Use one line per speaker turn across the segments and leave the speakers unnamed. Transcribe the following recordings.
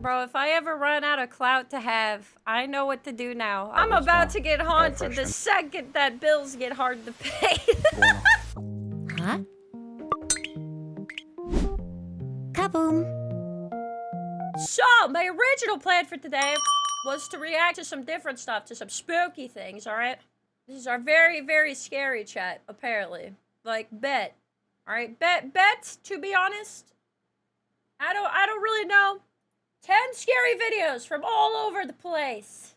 Bro, if I ever run out of clout to have, I know what to do now. I'm about to get haunted the second that bills get hard to pay.
Huh? Kaboom.
So, my original plan for today was to react to some different stuff, to some spooky things, alright? This is our very, very scary chat, apparently. Like, bet. Alright, bet, to be honest. I don't really know. 10 scary videos from all over the place.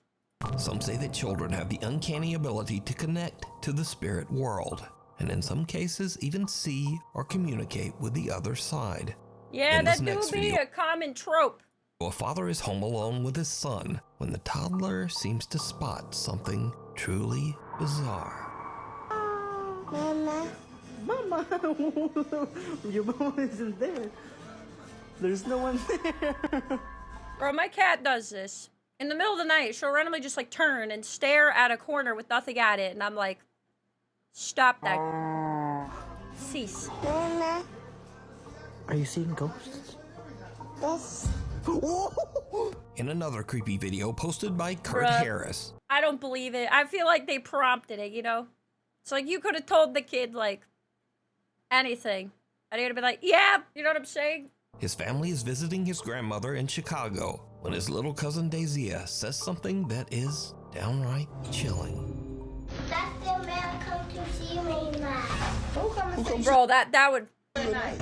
Some say that children have the uncanny ability to connect to the spirit world, and in some cases even see or communicate with the other side.
Yeah,
In
that
this
do
next
be
video,
a common trope.
a father is home alone with his son when the toddler seems to spot something truly bizarre.
Mama. Mama! Your mom isn't there. There's no one there.
Bro, my cat does this. In the middle of the night, she'll randomly just like turn and stare at a corner with nothing at it, and I'm like, stop that. Cease.
Mama. Are you seeing ghosts? Yes.
In another creepy video posted by Kurt
Bruh.
Harris,
I don't believe it. I feel like they prompted it, you know? It's like you could have told the kid, like, anything. And he'd have been like, yeah, you know what I'm saying?
his family is visiting his grandmother in Chicago when his little cousin Dazia says something that is downright chilling.
That's the man come to see me now. Who come to see you?
Bro, that would...
The man.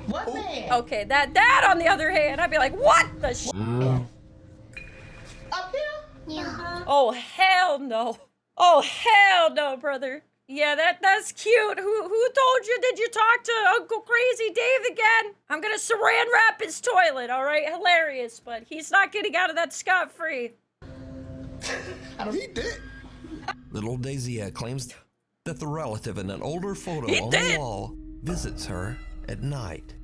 What man?
Okay, that on the other hand, I'd be like, what the sh...
Up here?
Yeah.
Oh, hell no. Oh, hell no, brother. Yeah, that's cute. Who told you? Did you talk to Uncle Crazy Dave again? I'm gonna saran wrap his toilet, all right? Hilarious, but he's not getting out of that scot-free.
He did.
Little Dazia claims that the relative in an older photo
He
on
did.
the wall visits her at night.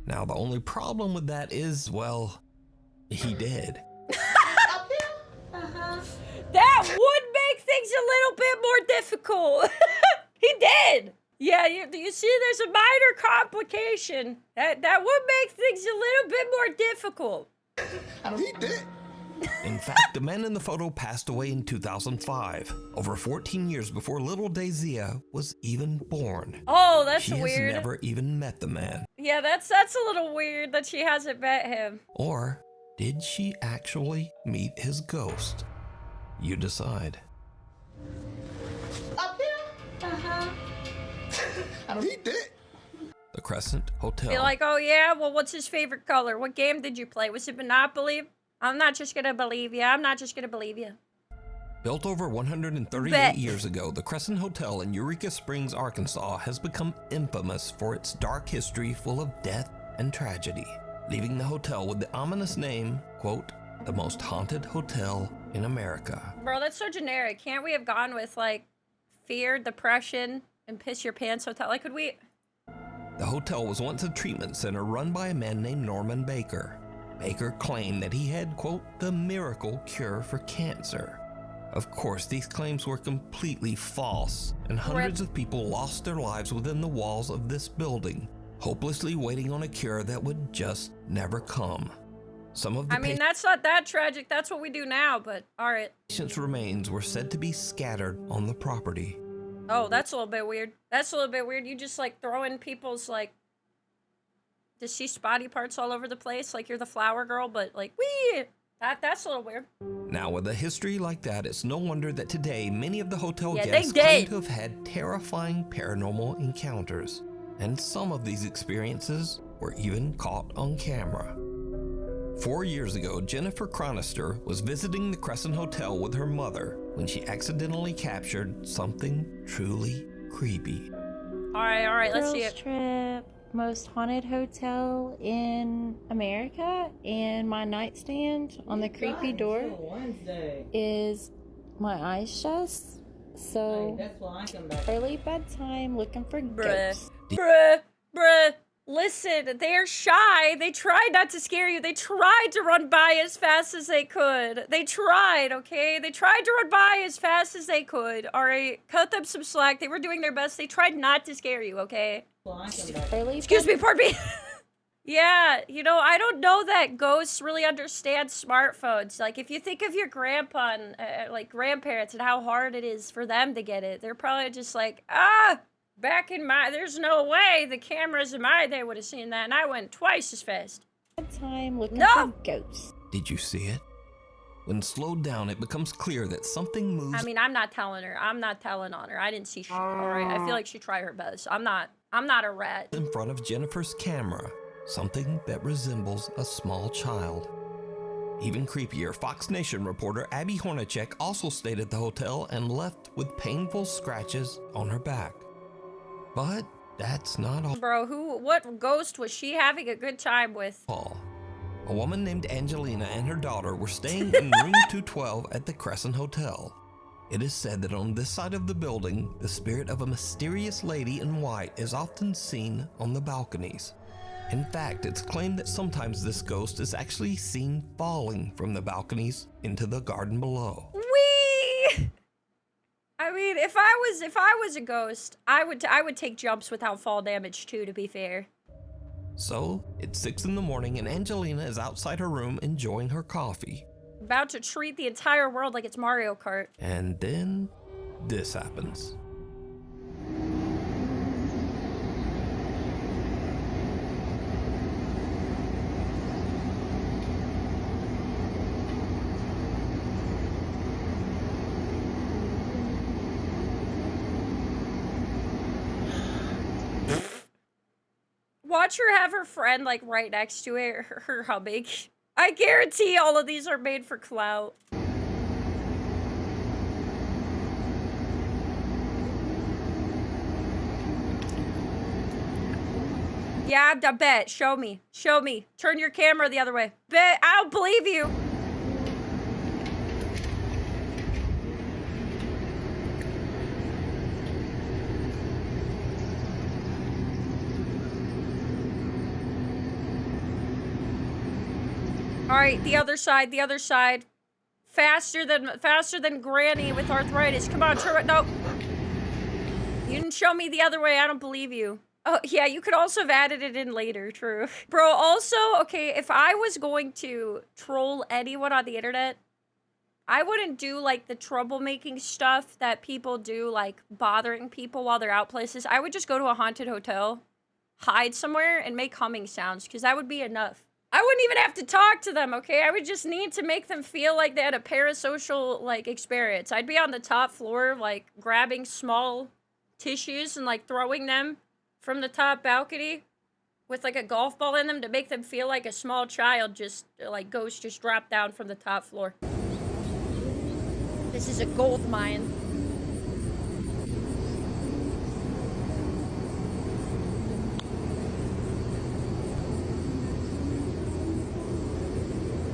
Now, the only problem with that is, well, he did.
Up here?
That would make things a little bit more difficult. He did. Yeah, you see, there's a minor complication. That would make things a little bit more difficult.
He did.
In fact, the man in the photo passed away in 2005, over 14 years before little Dazia was even born.
Oh, that's
She
weird.
has never even met the man.
Yeah, that's a little weird that she hasn't met him.
Or did she actually meet his ghost? You decide.
Up here? He did.
The Crescent Hotel.
Be like, oh yeah, well, what's his favorite color? What game did you play? Was it Monopoly? I'm not just gonna believe you. I'm not just gonna believe you.
Built over 138
Bet.
years ago, the Crescent Hotel in Eureka Springs, Arkansas has become infamous for its dark history full of death and tragedy, leaving the hotel with the ominous name, quote, the most haunted hotel in America.
Bro, that's so generic. Can't we have gone with like fear, depression, and piss your pants hotel? Like, could we?
The hotel was once a treatment center run by a man named Norman Baker. Baker claimed that he had, quote, the miracle cure for cancer. Of course, these claims were completely false, and hundreds of people lost their lives within the walls of this building, hopelessly waiting on a cure that would just never come. Some of the
I mean, that's not that tragic. That's what we do now, but all right.
patient's remains were said to be scattered on the property.
Oh, that's a little bit weird. That's a little bit weird. You just like throw in people's like deceased body parts all over the place, like you're the flower girl, but like, wee! That's a little weird.
Now, with a history like that, it's no wonder that today many of the hotel
Yeah, they
guests claim
did.
to have had terrifying paranormal encounters. And some of these experiences were even caught on camera. 4 years ago, Jennifer Chronister was visiting the Crescent Hotel with her mother when she accidentally captured something truly creepy.
All right, let's see
Girls
it.
Trip, most haunted hotel in America, and my nightstand on the creepy door is my eyes shut. So early bedtime, looking for ghosts.
Bruh. Listen, they're shy. They tried not to scare you. They tried to run by as fast as they could. They tried, okay? They tried to run by as fast as they could. All right, cut them some slack. They were doing their best. They tried not to scare you, okay?
Early
Excuse me, pardon me. Yeah, you know, I don't know that ghosts really understand smartphones. Like, if you think of your grandpa and, like, grandparents and how hard it is for them to get it, they're probably just like, back in my, there's no way the cameras in my day would have seen that, and I went twice as fast.
Time looking
No!
for ghosts.
Did you see it? When slowed down, it becomes clear that something moves.
I mean, I'm not telling her. I'm not telling on her. I didn't see shit, alright? I feel like she tried her best. I'm not a rat.
In front of Jennifer's camera, something that resembles a small child. Even creepier, Fox Nation reporter Abby Hornacek also stayed at the hotel and left with painful scratches on her back. But that's not all.
Bro, what ghost was she having a good time with?
A woman named Angelina and her daughter were staying in room 212 at the Crescent Hotel. It is said that on this side of the building, the spirit of a mysterious lady in white is often seen on the balconies. In fact, it's claimed that sometimes this ghost is actually seen falling from the balconies into the garden below.
Whee! I mean, if I was a ghost, I would take jumps without fall damage too, to be fair.
So, it's 6 in the morning and Angelina is outside her room enjoying her coffee.
About to treat the entire world like it's Mario Kart.
And then, this happens.
Watch her have her friend, like, right next to it, her humming. I guarantee all of these are made for clout. Yeah, I bet. Show me. Show me. Turn your camera the other way. Bet. I don't believe you. All right, the other side, the other side. Faster than Granny with arthritis. Come on, turn it. No. You didn't show me the other way. I don't believe you. Oh, yeah, you could also have added it in later, true. Bro, also, okay, if I was going to troll anyone on the internet, I wouldn't do, like, the troublemaking stuff that people do, like, bothering people while they're out places. I would just go to a haunted hotel, hide somewhere, and make humming sounds, because that would be enough. I wouldn't even have to talk to them, okay? I would just need to make them feel like they had a parasocial, like, experience. I'd be on the top floor, like, grabbing small tissues and, like, throwing them from the top balcony with, like, a golf ball in them to make them feel like a small child just, like, ghost just dropped down from the top floor. This is a gold mine.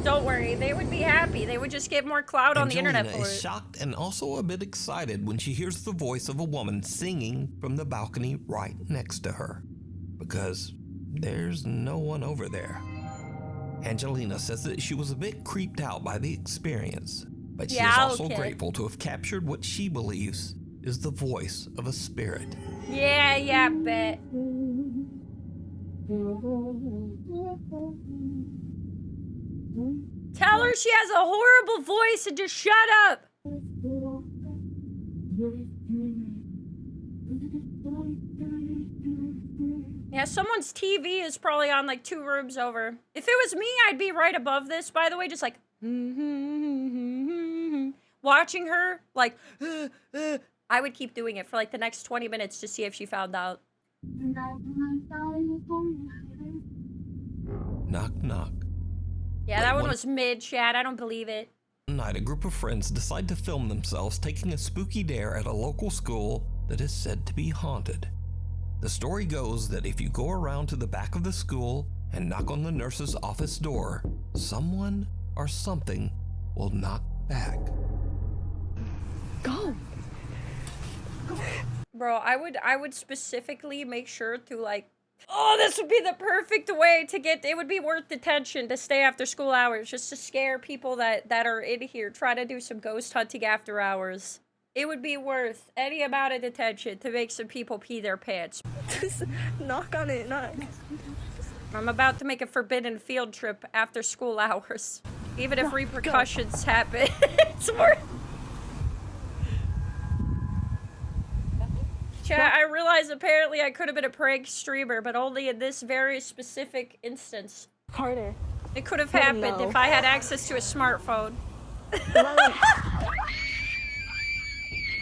Don't worry, they would be happy. They would just get more clout on the internet for
Angelina
it.
is shocked and also a bit excited when she hears the voice of a woman singing from the balcony right next to her, because there's no one over there. Angelina says that she was a bit creeped out by the experience, but she is also grateful to have captured what she believes is the voice of a spirit.
Yeah, I bet. Tell her she has a horrible voice and just shut up. Yeah, someone's TV is probably on like 2 rooms over. If it was me, I'd be right above this, by the way, just like watching her, like I would keep doing it for like the next 20 minutes to see if she found out.
Knock, knock.
Yeah, that one was mid, Chad. I don't believe it.
One night, a group of friends decide to film themselves taking a spooky dare at a local school that is said to be haunted. The story goes that if you go around to the back of the school and knock on the nurse's office door, someone or something will knock back.
Go.
Bro, I would specifically make sure to like, oh, this would be the perfect way to get, it would be worth detention to stay after school hours, just to scare people that are in here, try to do some ghost hunting after hours. It would be worth any amount of detention to make some people pee their pants.
Just knock on it, knock.
I'm about to make a forbidden field trip after school hours. Even if repercussions happen, it's worth. Chat, I realize apparently I could have been a prank streamer, but only in this very specific instance.
Carter.
It could have happened if I had access to a smartphone.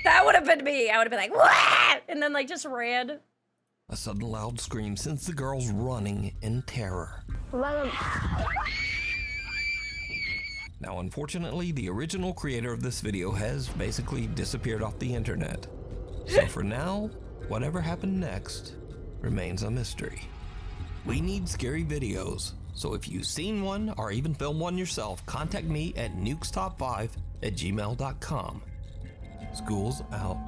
That would have been me. I would have been like, "What?" And then like just ran.
A sudden loud scream sends the girls running in terror. Now, unfortunately, the original creator of this video has basically disappeared off the internet. So for now, whatever happened next remains a mystery. We need scary videos, so if you've seen one or even filmed one yourself, contact me at nukestop5@gmail.com. School's out.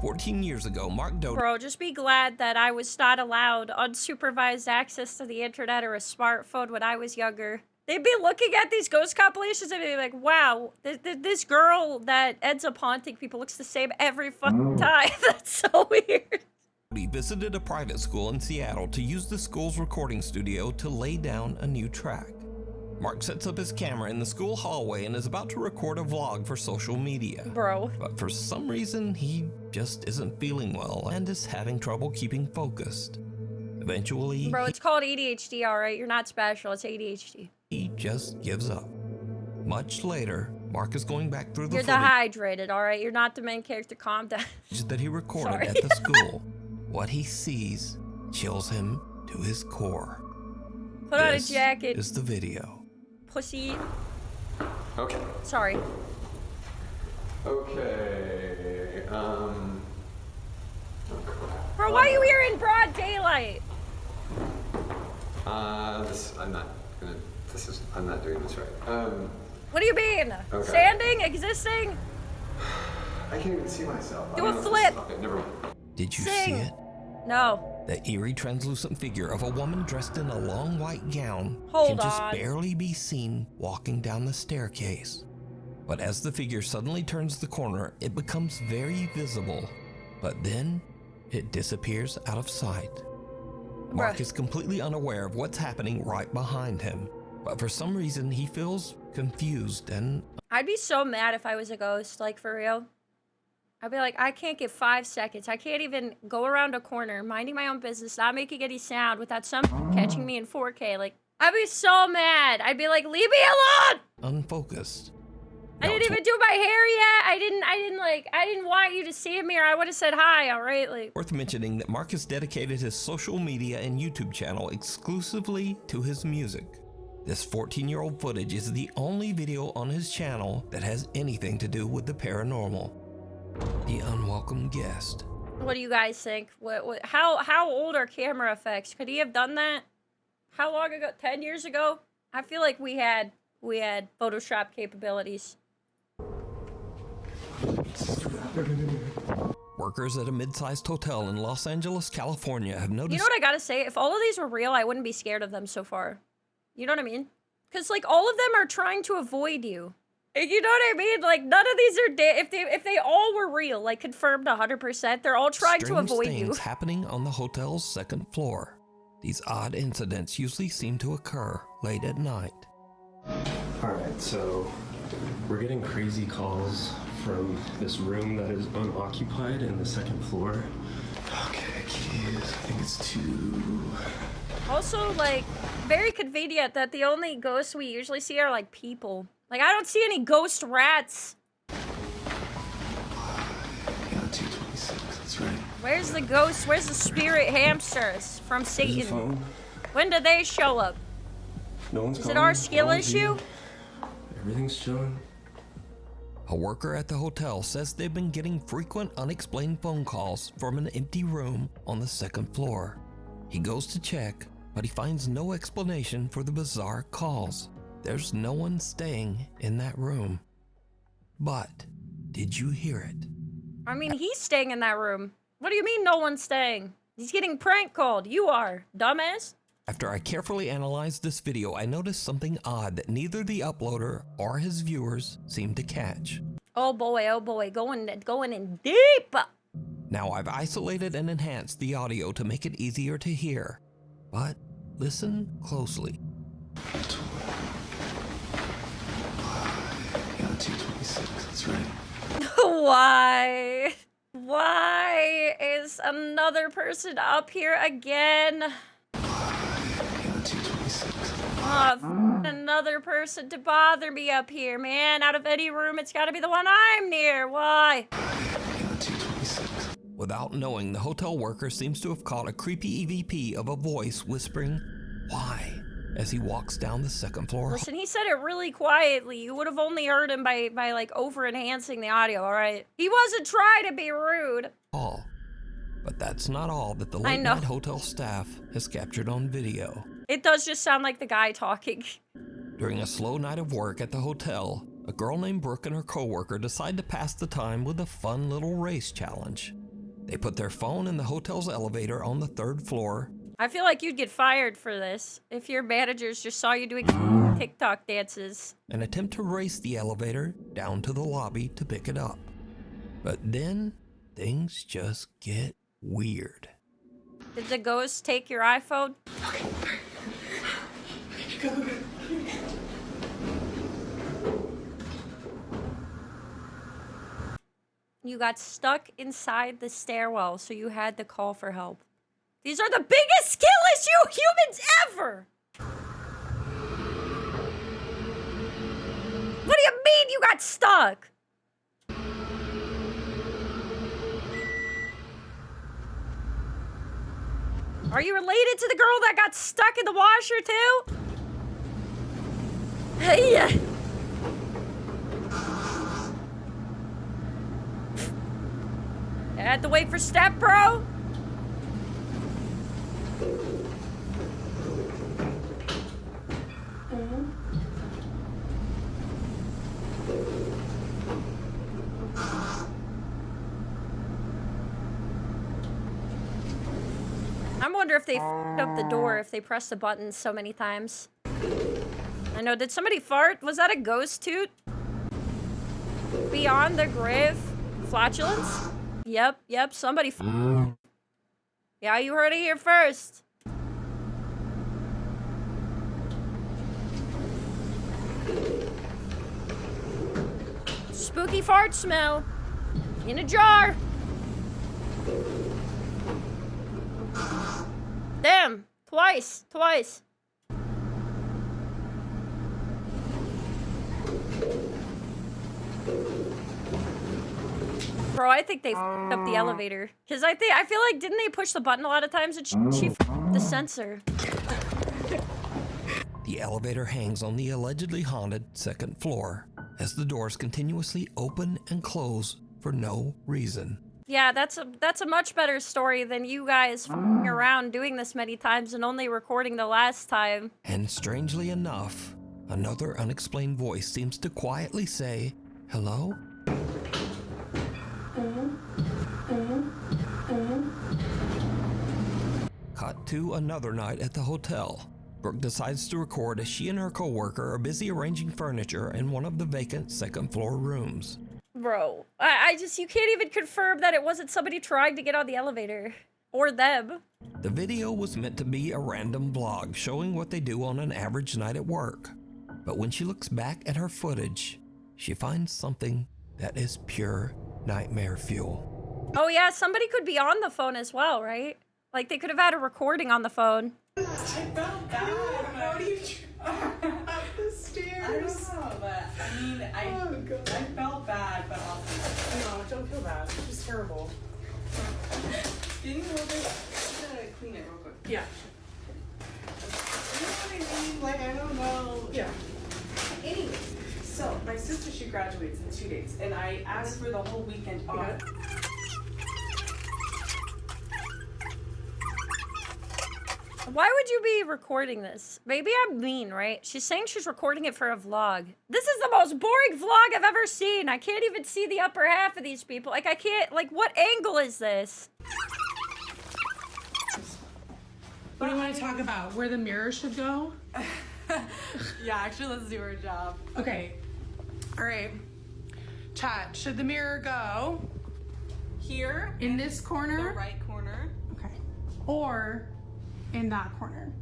14 years ago, Mark Doty—
Bro, just be glad that I was not allowed unsupervised access to the internet or a smartphone when I was younger. They'd be looking at these ghost compilations and be like, wow, this girl that ends up haunting people looks the same every fucking time. That's so weird.
He visited a private school in Seattle to use the school's recording studio to lay down a new track. Mark sets up his camera in the school hallway and is about to record a vlog for social media.
Bro.
But for some reason, he just isn't feeling well and is having trouble keeping focused. Eventually,
Bro, it's called ADHD, alright? You're not special, it's ADHD.
he just gives up. Much later, Mark is going back through the
You're
footage
dehydrated, alright? You're not the main character, calm down.
that he recorded
Sorry.
at the school. What he sees chills him to his core.
Put on a
This
jacket,
is the video.
pussy.
Okay.
Sorry.
Okay. Oh crap.
Bro, why are you here in broad daylight?
I'm not doing this right.
What do you mean?
Okay.
Standing? Existing?
I can't even see myself.
Do
I
a
don't know if this
flip.
is- Okay, never mind.
Did you
Sing.
see it?
No.
The eerie translucent figure of a woman dressed in a long white gown
Hold
can just
on.
barely be seen walking down the staircase. But as the figure suddenly turns the corner, it becomes very visible. But then, it disappears out of sight. Mark
Bruh.
is completely unaware of what's happening right behind him. But for some reason, he feels confused and
I'd be so mad if I was a ghost, like for real. I'd be like, I can't get 5 seconds. I can't even go around a corner, minding my own business, not making any sound without some catching me in 4K. Like, I'd be so mad. I'd be like, leave me alone!
unfocused.
I
Now,
didn't even do my hair yet. I didn't want you to see me or I would have said hi, all right? Like,
Worth mentioning that Mark has dedicated his social media and YouTube channel exclusively to his music. This 14-year-old footage is the only video on his channel that has anything to do with the paranormal. The unwelcome guest.
what do you guys think? How old are camera effects? Could he have done that? How long ago? 10 years ago? I feel like we had Photoshop capabilities.
Workers at a mid-sized hotel in Los Angeles, California have noticed—
You know what I gotta say? If all of these were real, I wouldn't be scared of them so far. You know what I mean? Because, like, all of them are trying to avoid you. You know what I mean? Like, none of these are if they all were real, like, confirmed 100%, they're all trying to
strange
avoid you.
things happening on the hotel's second floor. These odd incidents usually seem to occur late at night.
Alright, so we're getting crazy calls from this room that is unoccupied in the second floor. Okay, keys. I think it's 2.
Also, like, very convenient that the only ghosts we usually see are, like, people. Like, I don't see any ghost rats.
Yeah, 226. That's right.
Where's the ghosts? Where's the spirit hamsters from
There's the
Satan?
phone.
When do they show up?
No one's
Is
calling.
it our skill
No one's
issue?
here. Everything's chilling.
A worker at the hotel says they've been getting frequent unexplained phone calls from an empty room on the second floor. He goes to check, but he finds no explanation for the bizarre calls. There's no one staying in that room. But did you hear it?
I mean, he's staying in that room. What do you mean no one's staying? He's getting prank called. You are, dumbass.
After I carefully analyzed this video, I noticed something odd that neither the uploader or his viewers seemed to catch.
Oh boy, going in deep.
Now I've isolated and enhanced the audio to make it easier to hear. But Listen closely.
Yeah, 226, that's right.
Why? Why is another person up here again?
Yeah, 226.
Another person to bother me up here, man. Out of any room, it's gotta be the one I'm near. Why?
Yeah, 226.
Without knowing, the hotel worker seems to have caught a creepy EVP of a voice whispering, "Why?" as he walks down the second floor.
Listen, he said it really quietly. You would have only heard him by like over-enhancing the audio, alright? He wasn't trying to be rude.
Hall. But that's not all that the late-night hotel staff has captured on video.
It does just sound like the guy talking.
During a slow night of work at the hotel, a girl named Brooke and her coworker decide to pass the time with a fun little race challenge. They put their phone in the hotel's elevator on the 3rd floor.
I feel like you'd get fired for this if your managers just saw you doing TikTok dances.
And attempt to race the elevator down to the lobby to pick it up. But then, things just get weird.
Did the ghost take your iPhone? You got stuck inside the stairwell, so you had to call for help. These are the biggest skill issue humans ever! What do you mean you got stuck? Are you related to the girl that got stuck in the washer too? Hey. I had to wait for step, bro. I wonder if they f***ed up the door if they pressed the button so many times. I know, did somebody fart? Was that a ghost toot? Beyond the grave? Flatulence? Yep, somebody f***ed. Yeah, you heard it here first. Spooky fart smell. In a jar. Damn, twice. Bro, I think they f***ed up the elevator. Cause I feel like, didn't they push the button a lot of times and she f***ed up the sensor?
The elevator hangs on the allegedly haunted 2nd floor as the doors continuously open and close for no reason.
Yeah, that's a much better story than you guys f***ing around doing this many times and only recording the last time.
And strangely enough, another unexplained voice seems to quietly say, "Hello?" Cut to another night at the hotel. Brooke decides to record as she and her coworker are busy arranging furniture in one of the vacant 2nd floor rooms.
Bro, I just, you can't even confirm that it wasn't somebody trying to get on the elevator. Or them.
The video was meant to be a random vlog showing what they do on an average night at work. But when she looks back at her footage, she finds something that is pure nightmare fuel.
Oh yeah, somebody could be on the phone as well, right? Like they could have had a recording on the phone.
I felt bad. How do you up the stairs? I don't know, but I mean, I felt bad, but also no, don't feel bad. It's just terrible. Didn't you look at clean it real quick? Yeah. You know what I mean? Like I don't know. Yeah. Anyways, so my sister, she graduates in 2 days, and I asked for the whole weekend off. Yeah.
Why would you be recording this? Maybe I'm mean, right? She's saying she's recording it for a vlog. This is the most boring vlog I've ever seen. I can't even see the upper half of these people. Like, I can't, like, what angle is this?
What do you want to talk about? Where the mirror should go?
Yeah, actually, let's do our job.
Okay. All right. Chat, should the mirror go
Here.
in this corner?
The right corner.
Okay. Or in that corner?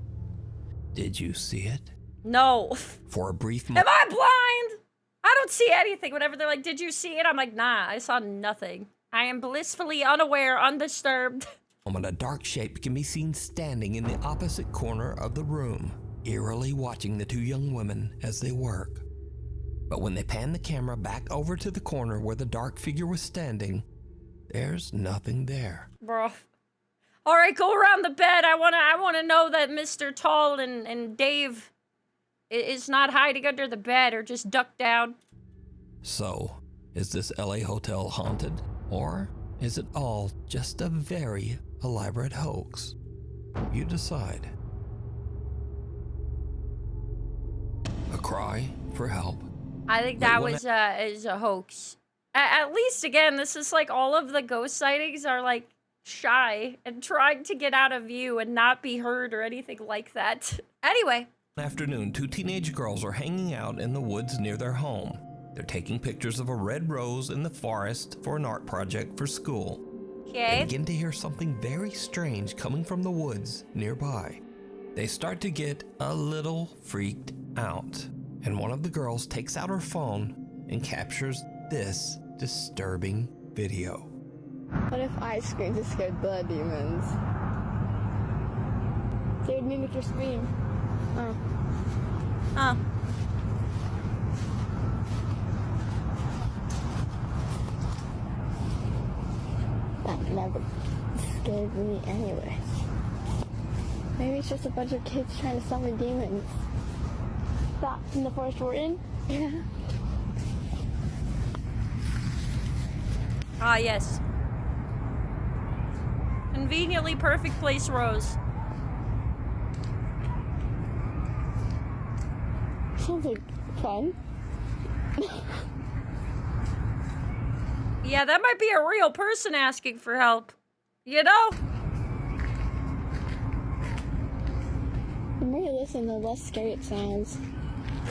Did you see it?
No.
For a brief
Am I blind? I don't see anything. Whenever they're like, did you see it? I'm like, nah, I saw nothing. I am blissfully unaware, undisturbed.
A dark shape can be seen standing in the opposite corner of the room, eerily watching the two young women as they work. But when they pan the camera back over to the corner where the dark figure was standing, there's nothing there.
Bro. All right, go around the bed. I wanna know that Mr. Tall and Dave is not hiding under the bed or just ducked down.
So, is this LA hotel haunted? Or is it all just a very elaborate hoax? You decide. A cry for help.
I think that was is a hoax. At least, again, this is like all of the ghost sightings are like shy and trying to get out of view and not be heard or anything like that. Anyway.
Afternoon, two teenage girls are hanging out in the woods near their home. They're taking pictures of a red rose in the forest for an art project for school.
Okay.
They begin to hear something very strange coming from the woods nearby. They start to get a little freaked out, and one of the girls takes out her phone and captures this disturbing video.
What if I screamed to scare the demons? They would mimic your scream. Oh.
Oh.
That never scared me anyway. Maybe it's just a bunch of kids trying to summon demons. That in the forest we're in? Yeah.
Ah, yes. Conveniently perfect place, Rose.
Sounds like fun.
Yeah, that might be a real person asking for help. You know?
The more you listen, the less scary it sounds.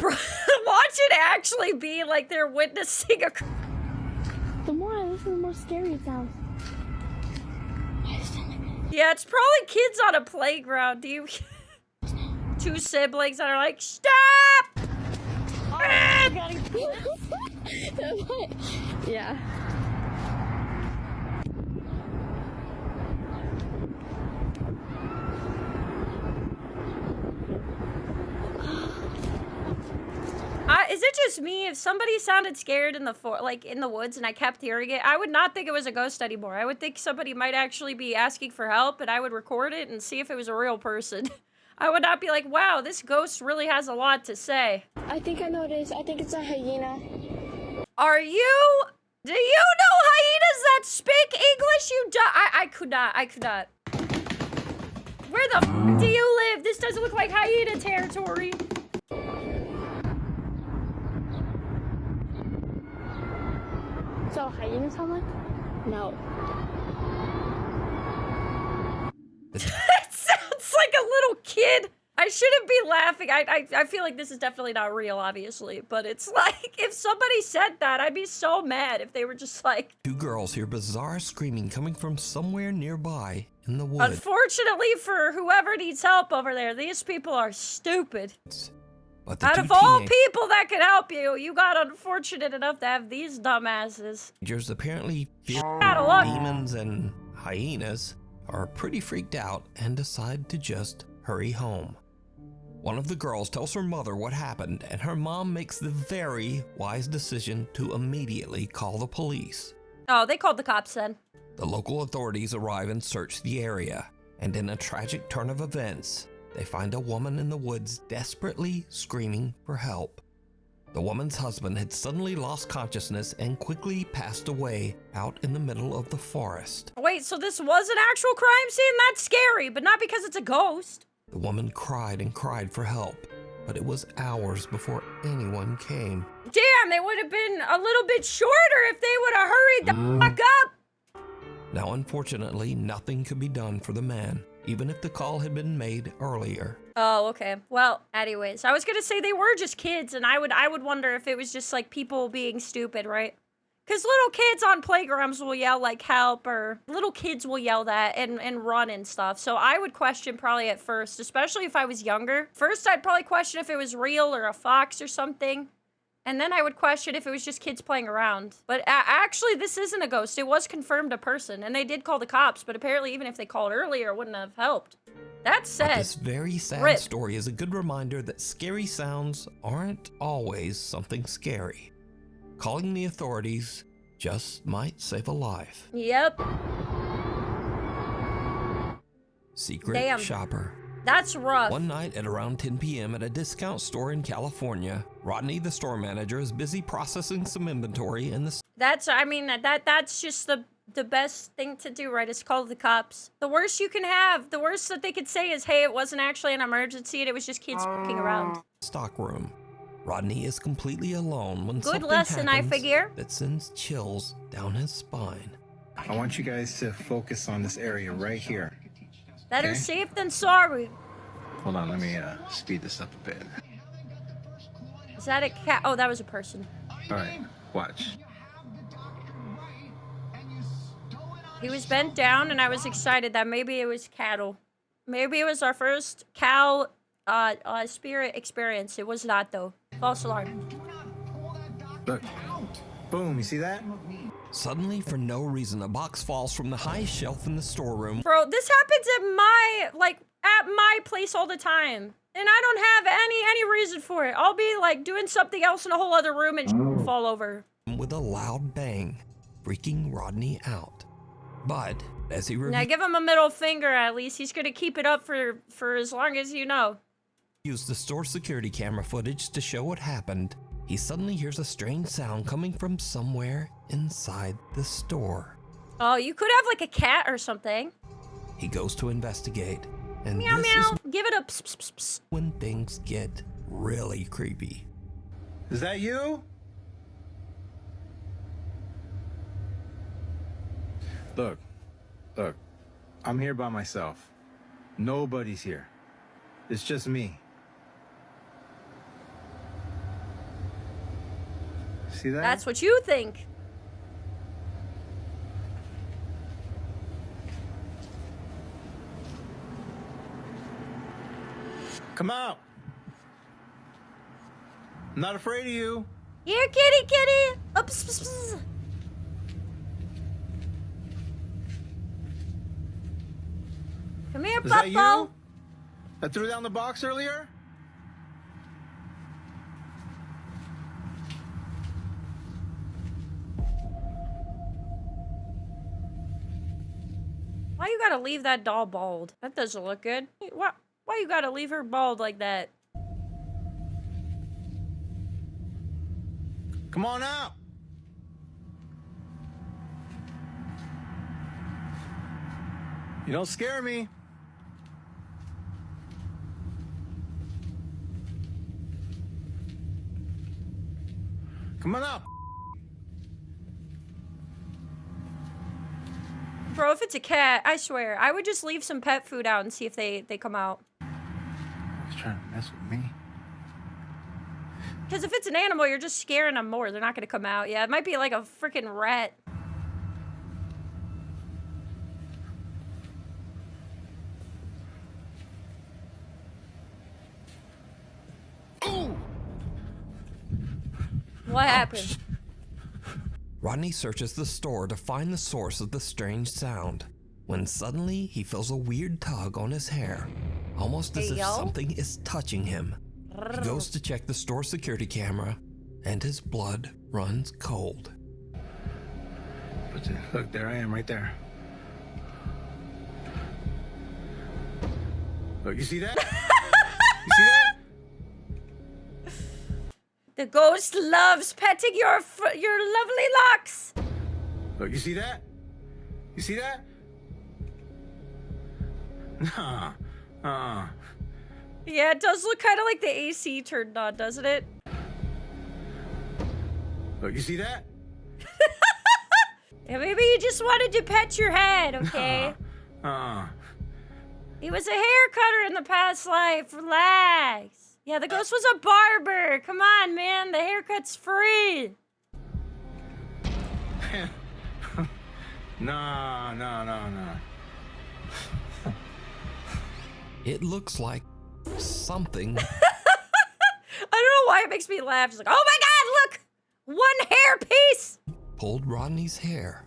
Watch it actually be like they're witnessing a...
The more I listen, the more scary it sounds.
Yeah, it's probably kids on a playground. Do you... Two siblings that are like, stop!
Yeah.
Is it just me? If somebody sounded scared in the in the woods and I kept hearing it, I would not think it was a ghost anymore. I would think somebody might actually be asking for help, and I would record it and see if it was a real person. I would not be like, wow, this ghost really has a lot to say.
I think I know what it is. I think it's a hyena.
Are you? Do you know hyenas that speak English? I could not. Where the f do you live? This doesn't look like hyena territory.
So hyenas sound like? No.
It sounds like a little kid. I shouldn't be laughing. I feel like this is definitely not real, obviously. But it's like, if somebody said that, I'd be so mad if they were just like...
Two girls hear bizarre screaming coming from somewhere nearby in the woods.
Unfortunately for whoever needs help over there, these people are stupid.
But
out of all people that could help you, you got unfortunate enough to have these dumbasses.
Teenagers apparently fear demons and hyenas, are pretty freaked out and decide to just hurry home. One of the girls tells her mother what happened, and her mom makes the very wise decision to immediately call the police.
Oh, they called the cops then.
The local authorities arrive and search the area, and in a tragic turn of events, they find a woman in the woods desperately screaming for help. The woman's husband had suddenly lost consciousness and quickly passed away out in the middle of the forest.
Wait, so this was an actual crime scene? That's scary, but not because it's a ghost.
The woman cried and cried for help, but it was hours before anyone came.
Damn, they would have been a little bit shorter if they would have hurried the fuck up.
Now, unfortunately, nothing could be done for the man, even if the call had been made earlier.
Oh, okay. Well, anyways, I was gonna say they were just kids, and I would wonder if it was just like people being stupid, right? Because little kids on playgrounds will yell, like, help, or little kids will yell that and run and stuff. So I would question probably at first, especially if I was younger. First, I'd probably question if it was real or a fox or something. And then I would question if it was just kids playing around. But actually, this isn't a ghost. It was confirmed a person. And they did call the cops. But apparently, even if they called earlier, it wouldn't have helped. That said,
But this very sad story is a good reminder that scary sounds aren't always something scary. Calling the authorities just might save a life.
Yep.
Secret shopper.
That's rough.
One night at around 10 p.m. at a discount store in California, Rodney, the store manager, is busy processing some inventory in the...
That's just the best thing to do, right? Is call the cops. The worst you can have, the worst that they could say is, hey, it wasn't actually an emergency and it was just kids fucking around.
Stockroom. Rodney is completely alone when
Good
something
lesson, I
happens
figure.
that sends chills down his spine.
I want you guys to focus on this area right here.
Better
Okay.
safe than sorry.
Hold on, let me speed this up a bit.
Is that a cat? Oh, that was a person.
All right, watch.
He was bent down, and I was excited that maybe it was cattle. Maybe it was our first cow spirit experience. It was not, though. False alarm.
Look. Boom, you see that?
Suddenly, for no reason, a box falls from the highest shelf in the storeroom.
Bro, this happens at my place all the time. And I don't have any reason for it. I'll be like doing something else in a whole other room and fall over.
With a loud bang, freaking Rodney out. But as he
Now give him a middle finger at least. He's gonna keep it up for as long as you know.
Used the store security camera footage to show what happened, he suddenly hears a strange sound coming from somewhere inside the store.
Oh, you could have like a cat or something.
He goes to investigate, and
Meow
this
meow.
is
Give it a pss, pss, pss.
when things get really creepy.
Is that you? Look, I'm here by myself. Nobody's here. It's just me. See that?
That's what you think.
Come out. I'm not afraid of you.
Here, kitty, kitty. Oh, pss, pss, pss. Come here,
Is that
Puppo.
you? I threw down the box earlier?
Why you gotta leave that doll bald? That doesn't look good. Why you gotta leave her bald like that?
Come on out. You don't scare me. Come on out.
Bro, if it's a cat, I swear, I would just leave some pet food out and see if they come out.
He's trying to mess with me.
Because if it's an animal, you're just scaring them more. They're not gonna come out. Yeah, it might be like a freaking rat. What happened?
Rodney searches the store to find the source of the strange sound, when suddenly he feels a weird tug on his hair, almost as if something is touching him. He goes to check the store security camera, and his blood runs cold.
Look, there I am right there. Look, you see that? You see that?
The ghost loves petting your lovely locks.
Look, you see that? You see that? Nah.
Yeah, it does look kind of like the AC turned on, doesn't it?
Look, you see that?
Yeah, maybe you just wanted to pet your head, okay? He was a hair cutter in the past life. Relax. Yeah, the ghost was a barber. Come on, man. The haircut's free.
No.
It looks like something
I don't know why it makes me laugh. Just like, oh my God, look! One hair piece!
pulled Rodney's hair.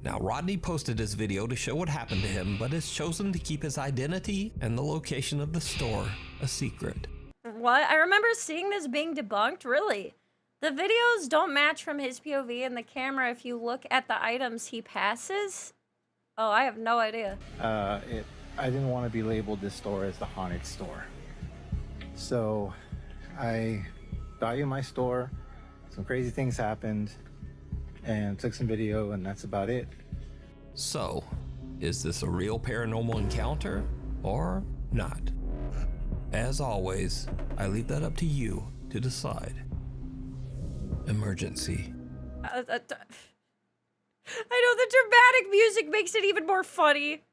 Now, Rodney posted his video to show what happened to him, but has chosen to keep his identity and the location of the store a secret.
What? I remember seeing this being debunked, really. The videos don't match from his POV in the camera if you look at the items he passes. Oh, I have no idea.
I didn't want to be labeled this store as the haunted store. So I got you my store, some crazy things happened, and took some video, and that's about it.
So, is this a real paranormal encounter or not? As always, I leave that up to you to decide. Emergency.
I know the dramatic music makes it even more funny.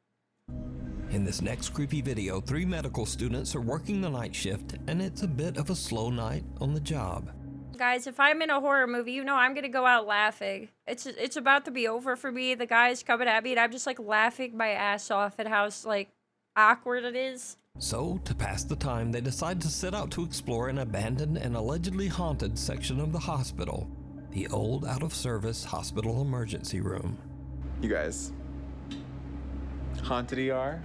In this next creepy video, 3 medical students are working the night shift, and it's a bit of a slow night on the job.
Guys, if I'm in a horror movie, you know I'm gonna go out laughing. It's about to be over for me. The guy's coming at me, and I'm just like laughing my ass off at how like awkward it is.
So, to pass the time, they decide to set out to explore an abandoned and allegedly haunted section of the hospital, the old out-of-service hospital emergency room.
You guys, haunted ER?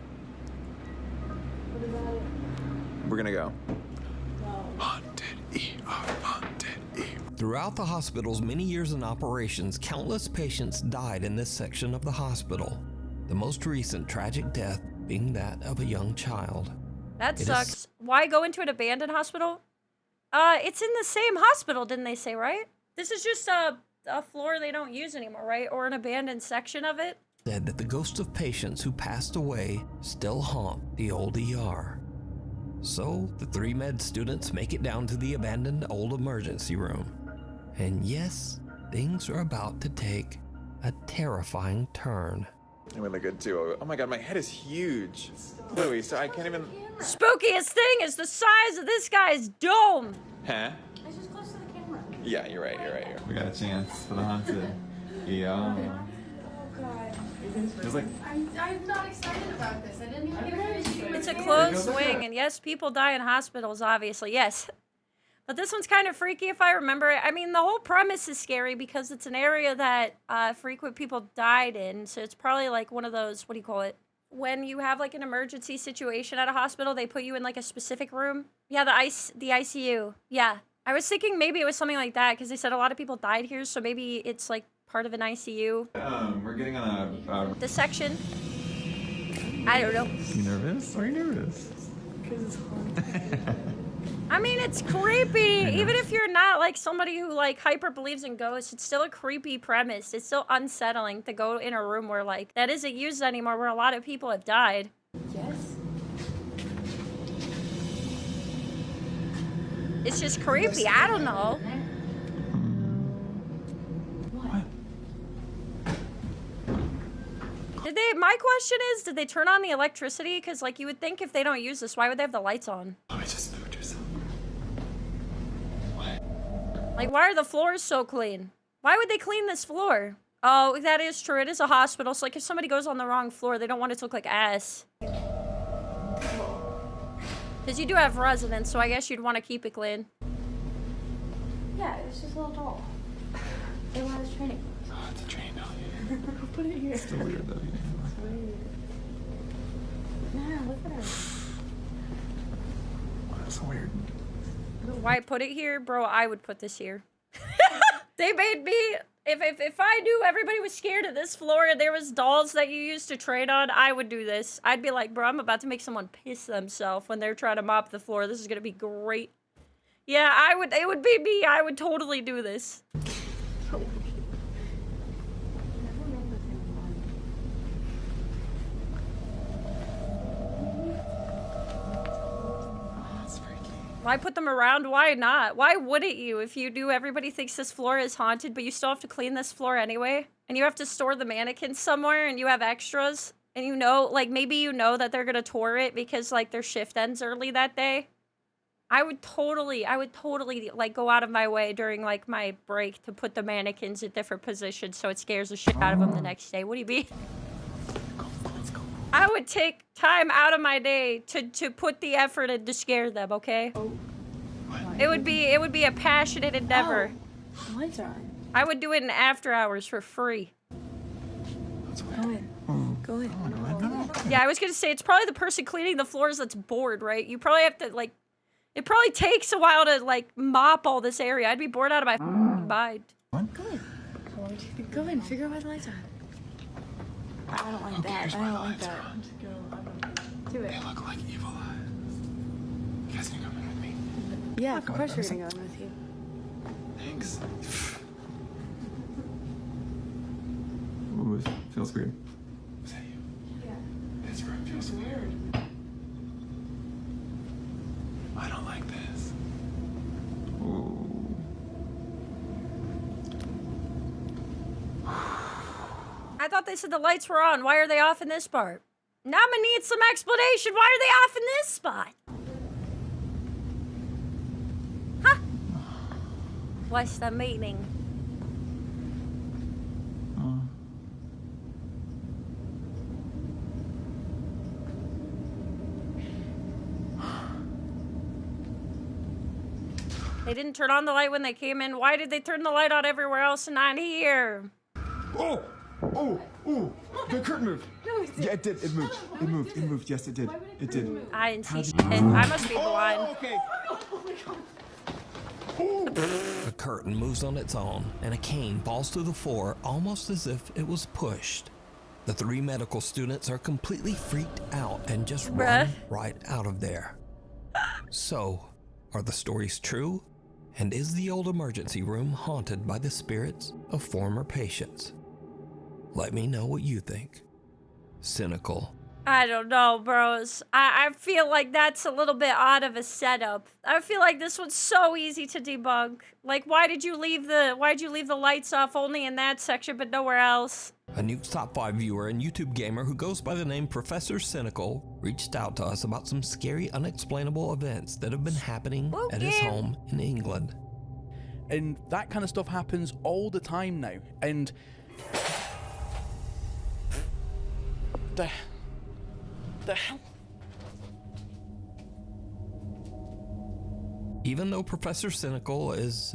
What about it?
We're gonna go.
Haunted ER, haunted ER.
Throughout the hospital's many years in operations, countless patients died in this section of the hospital. The most recent tragic death being that of a young child.
That sucks. Why go into an abandoned hospital? It's in the same hospital, didn't they say, right? This is just a floor they don't use anymore, right? Or an abandoned section of it?
Said that the ghosts of patients who passed away still haunt the old ER. So, the 3 med students make it down to the abandoned old emergency room. And yes, things are about to take a terrifying turn.
I'm really good too. Oh my God, my head is huge. Louis, so I can't even.
Spookiest thing is the size of this guy's dome.
Huh?
It's just close to the camera.
Yeah, you're right. We got a chance for the haunted. Yeah.
Oh God.
Just like.
I'm not excited about this. I didn't even get a finish.
It's a closed wing, and yes, people die in hospitals, obviously, yes. But this one's kind of freaky if I remember it. I mean, the whole premise is scary because it's an area that frequent people died in, so it's probably like one of those, what do you call it? When you have like an emergency situation at a hospital, they put you in like a specific room. Yeah, the ICU. Yeah. I was thinking maybe it was something like that because they said a lot of people died here, so maybe it's like part of an ICU.
We're getting on a.
The section. I don't know.
You nervous? Why are you nervous?
Because it's haunted.
I mean, it's creepy. Even if you're not like somebody who like hyper believes in ghosts, it's still a creepy premise. It's still unsettling to go in a room where like that isn't used anymore, where a lot of people have died.
Yes.
It's just creepy. I don't know. My question is, did they turn on the electricity? Because like you would think if they don't use this, why would they have the lights on?
Oh, I just moved yourself.
Like, why are the floors so clean? Why would they clean this floor? Oh, that is true. It is a hospital, so like if somebody goes on the wrong floor, they don't want it to look like ass. Because you do have residents, so I guess you'd want to keep it clean.
Yeah, it's just a little doll. They want us training.
Oh, it's a train doll.
Put it here.
It's still weird though.
Nah, look at her.
That's weird.
Why put it here? Bro, I would put this here. They made me... If I knew everybody was scared of this floor and there was dolls that you used to train on, I would do this. I'd be like, bro, I'm about to make someone piss themselves when they're trying to mop the floor. This is gonna be great. Yeah, it would be me. I would totally do this. Why put them around? Why not? Why wouldn't you if you knew everybody thinks this floor is haunted, but you still have to clean this floor anyway? And you have to store the mannequins somewhere and you have extras? And you know, like maybe you know that they're gonna tour it because like their shift ends early that day? I would totally like go out of my way during like my break to put the mannequins in different positions so it scares the shit out of them the next day. What do you mean? I would take time out of my day to put the effort in to scare them, okay? It would be a passionate endeavor.
Oh, lights are on.
I would do it in after hours for free.
Go in. Go in.
Yeah, I was gonna say it's probably the person cleaning the floors that's bored, right? You probably have to like. It probably takes a while to like mop all this area. I'd be bored out of my mind.
Go in. Go in. Figure out why the lights are on. I don't like that. I don't like that. Do it.
They look like evil eyes. You guys gonna come in with me?
Yeah, of course we're gonna go in with you.
Thanks. Ooh, it feels weird. Is that you? Yeah. This room feels weird. I don't like this. Ooh.
I thought they said the lights were on. Why are they off in this part? Now I'm gonna need some explanation. Why are they off in this spot? Huh? What's the meaning? They didn't turn on the light when they came in. Why did they turn the light on everywhere else and not here?
Oh! Oh! Oh! The curtain moved.
No,
Yeah, it did. It moved. It moved. It moved. Yes, it did. It did.
I didn't see shit. I must be blind.
Okay.
The curtain moves on its own, and a cane falls to the floor almost as if it was pushed. The 3 medical students are completely freaked out and just run right out of there. So, are the stories true? And is the old emergency room haunted by the spirits of former patients? Let me know what you think. Cynical.
I don't know, bros. I feel like that's a little bit odd of a setup. I feel like this one's so easy to debunk. Like, why'd you leave the lights off only in that section but nowhere else?
A new top 5 viewer and YouTube gamer who goes by the name Professor Cynical reached out to us about some scary, unexplainable events that have been happening at his home in England.
And that kind of stuff happens all the time now. And the hell?
Even though Professor Cynical is,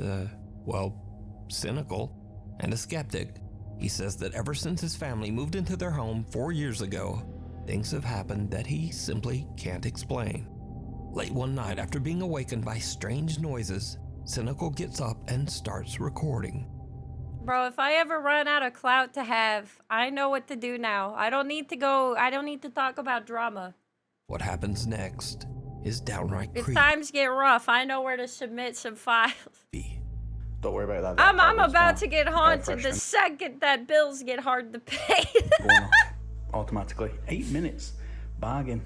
cynical and a skeptic, he says that ever since his family moved into their home 4 years ago, things have happened that he simply can't explain. Late one night, after being awakened by strange noises, Cynical gets up and starts recording.
Bro, if I ever run out of clout to have, I know what to do now. I don't need to talk about drama.
What happens next is downright
If
creepy.
times get rough, I know where to submit some files.
Don't worry about that.
I'm about to get haunted the second that bills get hard to pay.
Going off automatically. 8 minutes. Bargain.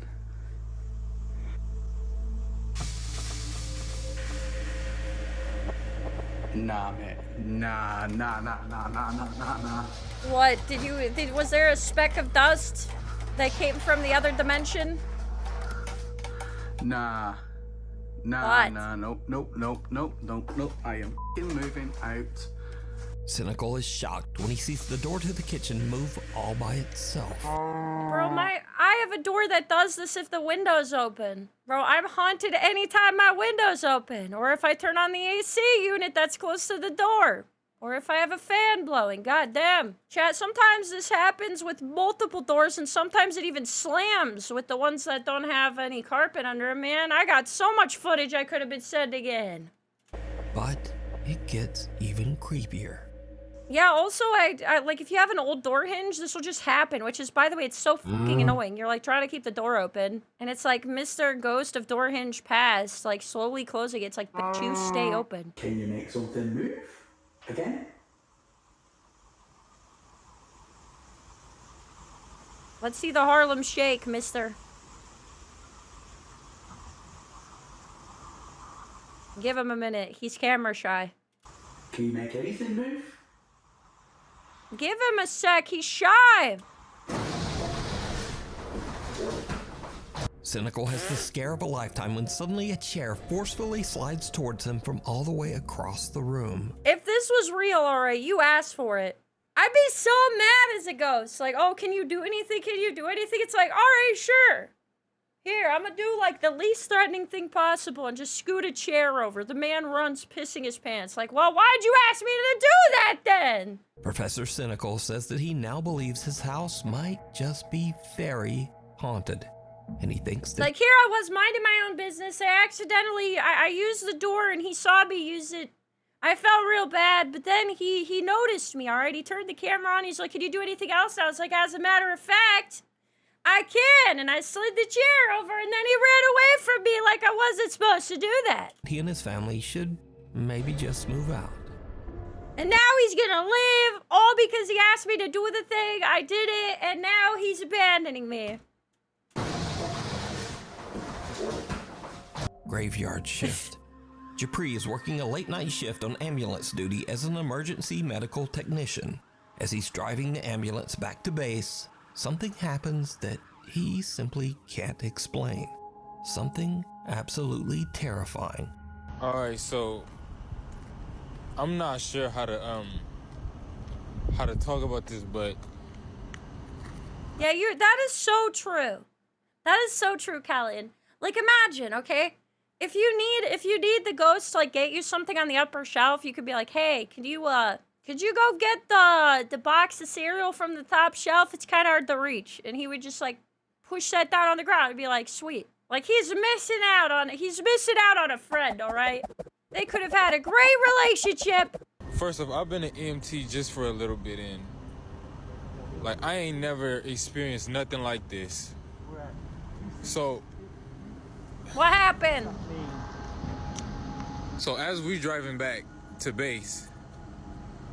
Nah, mate. Nah.
What, was there a speck of dust that came from the other dimension?
Nah.
What?
Nope. I am f***ing moving out.
Cynical is shocked when he sees the door to the kitchen move all by itself.
Bro, I have a door that does this if the window's open. Bro, I'm haunted anytime my window's open. Or if I turn on the AC unit that's close to the door. Or if I have a fan blowing. God damn. Chat, sometimes this happens with multiple doors and sometimes it even slams with the ones that don't have any carpet under them, man. I got so much footage I could have been sending in.
But it gets even creepier.
Yeah, also, I like, if you have an old door hinge, this will just happen, which is, by the way, it's so fucking annoying. You're, like, trying to keep the door open, and it's like Mr. Ghost of Door Hinge Past, like, slowly closing it. It's like, but you stay open.
Can you make something move? Again?
Let's see the Harlem Shake, mister. Give him a minute. He's camera shy.
Can you make anything move?
Give him a sec. He's shy.
Cynical has the scare of a lifetime when suddenly a chair forcefully slides towards him from all the way across the room.
If this was real, alright, you asked for it. I'd be so mad as a ghost. Like, oh, can you do anything? Can you do anything? It's like, alright, sure. Here, I'm gonna do like the least threatening thing possible and just scoot a chair over. The man runs pissing his pants. Like, well, why'd you ask me to do that then?
Professor Cynical says that he now believes his house might just be very haunted. And he thinks that—
Like, here I was minding my own business. I used the door and he saw me use it. I felt real bad, but then he noticed me, all right? He turned the camera on. He's like, can you do anything else? And I was like, as a matter of fact, I can. And I slid the chair over and then he ran away from me like I wasn't supposed to do that.
he and his family should maybe just move out.
And now he's gonna live, all because he asked me to do the thing. I did it, and now he's abandoning me.
Graveyard shift. Japri is working a late night shift on ambulance duty as an emergency medical technician. As he's driving the ambulance back to base, something happens that he simply can't explain. Something absolutely terrifying.
Alright, so I'm not sure how to talk about this, but
Yeah, that is so true. That is so true, Callian. Like, imagine, okay? If you need the ghost to like get you something on the upper shelf, you could be like, hey, could you go get the box of cereal from the top shelf? It's kind of hard to reach. And he would just like push that down on the ground and be like, sweet. Like, he's missing out on a friend, all right? They could have had a great relationship.
first off, I've been an EMT just for a little bit, and like I ain't never experienced nothing like this. So
what happened?
So as we driving back to base,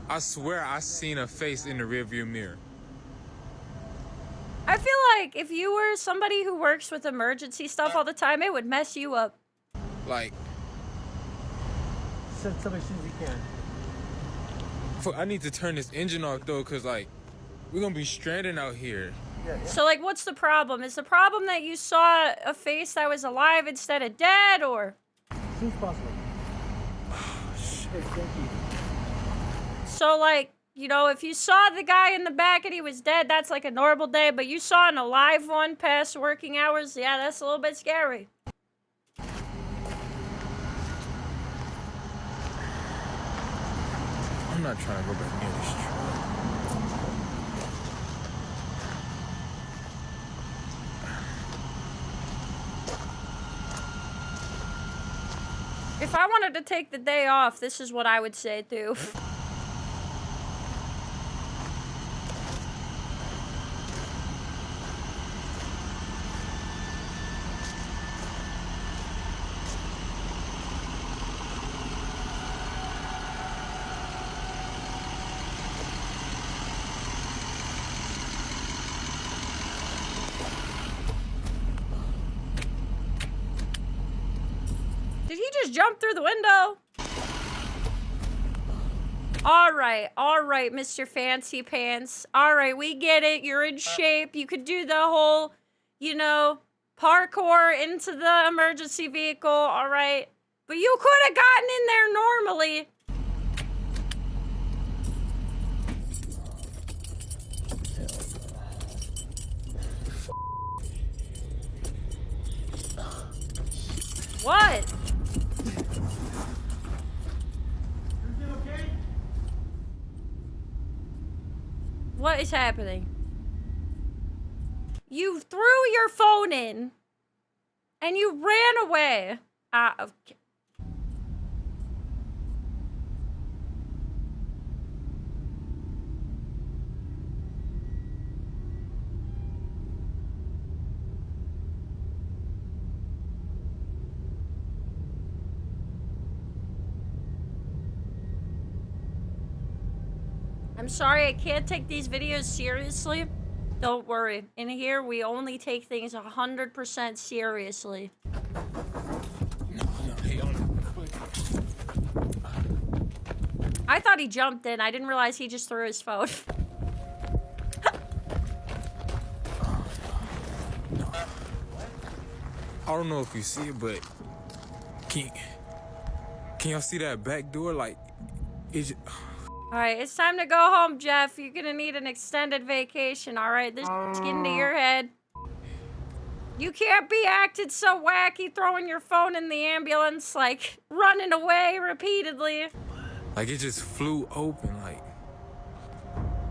I swear I seen a face in the rearview mirror.
I feel like if you were somebody who works with emergency stuff all the time, it would mess you up.
Like,
send somebody as soon as you can.
I need to turn this engine off though, cause like we're gonna be stranded out here.
So like, what's the problem? Is the problem that you saw a face that was alive instead of dead, or?
As soon as possible. Shit, thank you.
So like, you know, if you saw the guy in the back and he was dead, that's like a normal day, but you saw an alive one past working hours, yeah, that's a little bit scary.
I'm not trying to go back near this truck.
If I wanted to take the day off, this is what I would say too. Did he just jump through the window? All right, Mr. Fancy Pants. All right, we get it. You're in shape. You could do the whole, you know, parkour into the emergency vehicle. All right. But you could have gotten in there normally. What? What is happening? You threw your phone in and you ran away. Okay. I'm sorry, I can't take these videos seriously. Don't worry. In here, we only take things 100% seriously. I thought he jumped in. I didn't realize he just threw his phone.
I don't know if you see it, but can y'all see that back door? Like, it's just...
All right, it's time to go home, Jeff. You're gonna need an extended vacation, all right? This is getting to your head. You can't be acting so wacky, throwing your phone in the ambulance, like, running away repeatedly.
Like, it just flew open, like...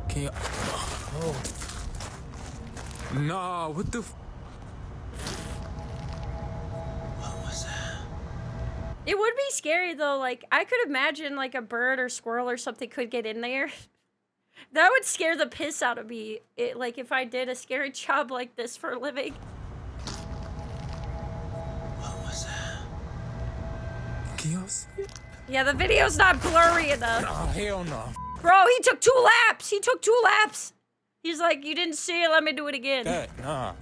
Can you... Oh. Nah, what the...
What was that?
It would be scary, though. Like, I could imagine, like, a bird or squirrel or something could get in there. That would scare the piss out of me. Like, if I did a scary job like this for a living.
What was that?
Can y'all see it?
Yeah, the video's not blurry enough.
Nah, hell no.
Bro, he took 2 laps. He took 2 laps. He's like, you didn't see it. Let me do it again.
Nah.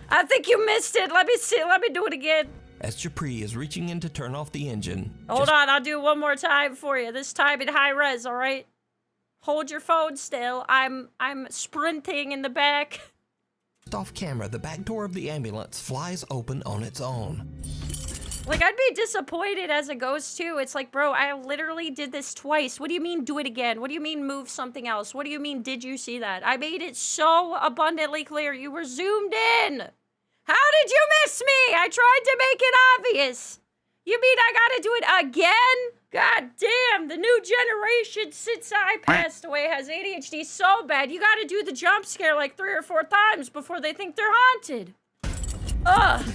I think you missed it. Let me see it. Let me do it again.
As Japri is reaching in to turn off the engine.
Hold on. I'll do it one more time for you. This time in high res, all right? Hold your phone still. I'm sprinting in the back.
Off camera, the back door of the ambulance flies open on its own.
Like, I'd be disappointed as a ghost, too. It's like, bro, I literally did this twice. What do you mean, do it again? What do you mean, move something else? What do you mean, did you see that? I made it so abundantly clear. You were zoomed in. How did you miss me? I tried to make it obvious. You mean I gotta do it again? God damn, the new generation since I passed away has ADHD so bad. You gotta do the jump scare like 3 or 4 times before they think they're haunted. Ugh.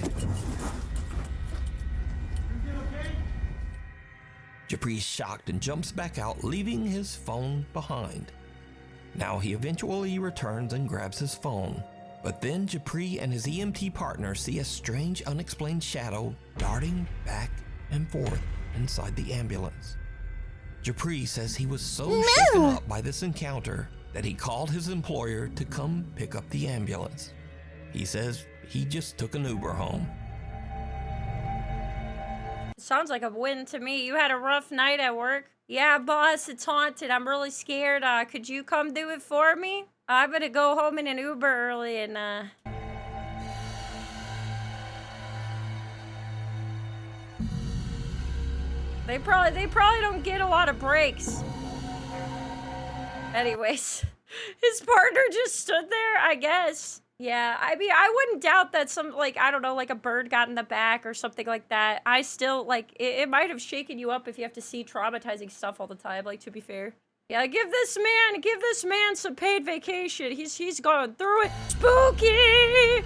Japri's shocked and jumps back out, leaving his phone behind. Now he eventually returns and grabs his phone. But then Japri and his EMT partner see a strange, unexplained shadow darting back and forth inside the ambulance. Japri says he was so shaken up by this encounter that he called his employer to come pick up the ambulance. He says he just took an Uber home.
Sounds like a win to me. You had a rough night at work? Yeah, boss, it's haunted. I'm really scared. Could you come do it for me? I'm gonna go home in an Uber early and, They probably don't get a lot of breaks. Anyways, his partner just stood there, I guess. Yeah, I mean, I wouldn't doubt that some, like, I don't know, like a bird got in the back or something like that. I still, like, it might have shaken you up if you have to see traumatizing stuff all the time, like, to be fair. Yeah, give this man some paid vacation. He's going through it. Spooky!